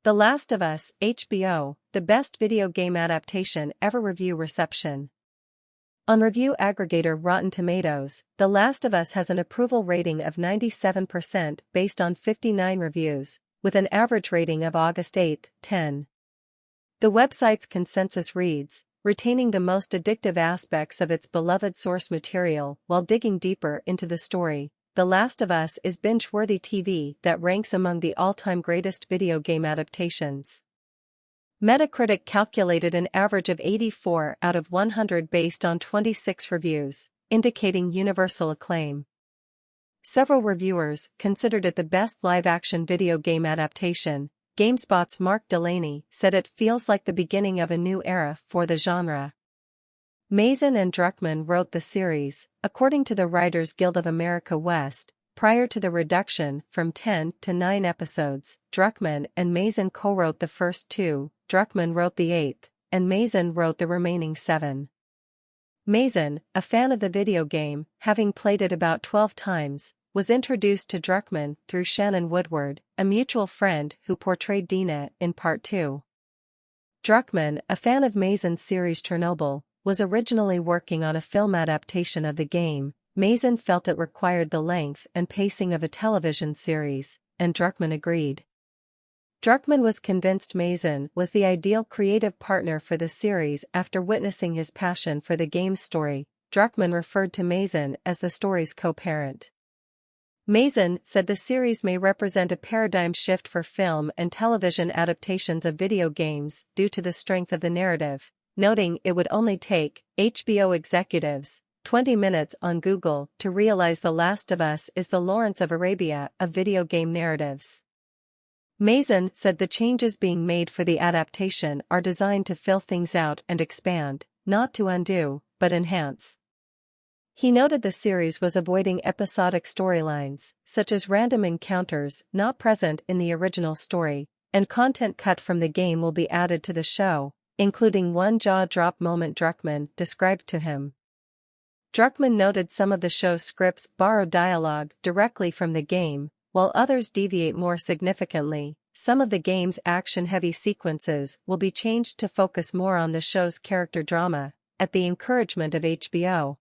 The Last of Us, HBO, the best video game adaptation ever. Review reception. On review aggregator Rotten Tomatoes, The Last of Us has an approval rating of 97% based on 59 reviews, with an average rating of August 8, 10. The website's consensus reads, retaining the most addictive aspects of its beloved source material while digging deeper into the story. The Last of Us is binge-worthy TV that ranks among the all-time greatest video game adaptations. Metacritic calculated an average of 84 out of 100 based on 26 reviews, indicating universal acclaim. Several reviewers considered it the best live-action video game adaptation. GameSpot's Mark Delaney said it feels like the beginning of a new era for the genre. Mazin and Druckmann wrote the series, according to the Writers Guild of America West. Prior to the reduction from 10 to 9 episodes, Druckmann and Mazin co-wrote the first 2, Druckmann wrote the 8th, and Mazin wrote the remaining 7. Mazin, a fan of the video game, having played it about 12 times, was introduced to Druckmann through Shannon Woodward, a mutual friend who portrayed Dina in Part 2. Druckmann, a fan of Mazin's series Chernobyl, was originally working on a film adaptation of the game. Mazin felt it required the length and pacing of a television series, and Druckmann agreed. Druckmann was convinced Mazin was the ideal creative partner for the series after witnessing his passion for the game's story. Druckmann referred to Mazin as the story's co-parent. Mazin said the series may represent a paradigm shift for film and television adaptations of video games due to the strength of the narrative, noting it would only take HBO executives 20 minutes on Google to realize The Last of Us is the Lawrence of Arabia of video game narratives. Mazin said the changes being made for the adaptation are designed to fill things out and expand, not to undo, but enhance. He noted the series was avoiding episodic storylines, such as random encounters not present in the original story, and content cut from the game will be added to the show, including one jaw-drop moment Druckmann described to him. Druckmann noted some of the show's scripts borrow dialogue directly from the game, while others deviate more significantly. Some of the game's action-heavy sequences will be changed to focus more on the show's character drama, at the encouragement of HBO.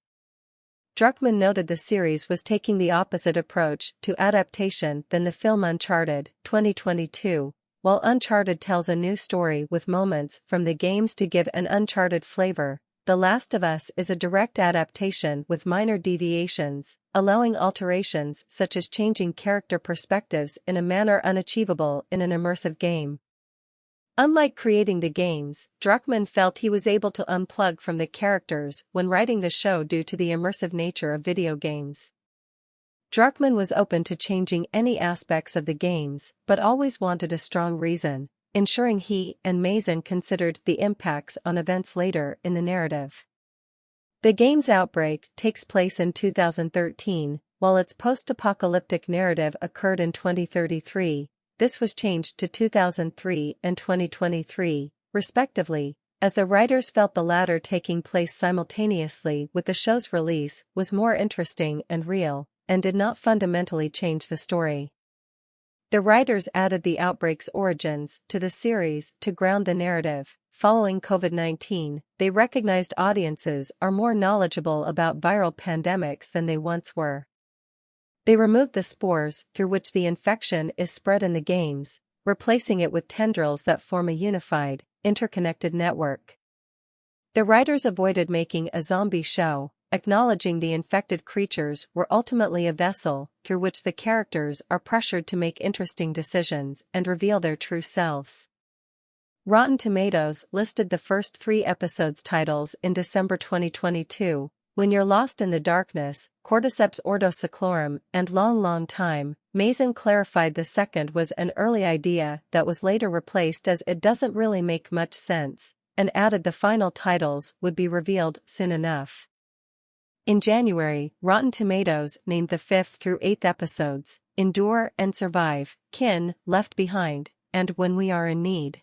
Druckmann noted the series was taking the opposite approach to adaptation than the film Uncharted, 2022, while Uncharted tells a new story with moments from the games to give an Uncharted flavor. The Last of Us is a direct adaptation with minor deviations, allowing alterations such as changing character perspectives in a manner unachievable in an immersive game. Unlike creating the games, Druckmann felt he was able to unplug from the characters when writing the show due to the immersive nature of video games. Druckmann was open to changing any aspects of the games, but always wanted a strong reason, ensuring he and Mazin considered the impacts on events later in the narrative. The game's outbreak takes place in 2013, while its post-apocalyptic narrative occurred in 2033. This was changed to 2003 and 2023, respectively, as the writers felt the latter taking place simultaneously with the show's release was more interesting and real, and did not fundamentally change the story. The writers added the outbreak's origins to the series to ground the narrative. Following COVID-19, they recognized audiences are more knowledgeable about viral pandemics than they once were. They removed the spores through which the infection is spread in the games, replacing it with tendrils that form a unified, interconnected network. The writers avoided making a zombie show, acknowledging the infected creatures were ultimately a vessel through which the characters are pressured to make interesting decisions and reveal their true selves. Rotten Tomatoes listed the first 3 episodes' titles in December 2022, When You're Lost in the Darkness, Cordyceps Ordocyclorum, and Long Time. Mazin clarified the second was an early idea that was later replaced as it doesn't really make much sense, and added the final titles would be revealed soon enough. In January, Rotten Tomatoes named the 5th through 8th episodes, Endure and Survive, Kin, Left Behind, and When We Are in Need.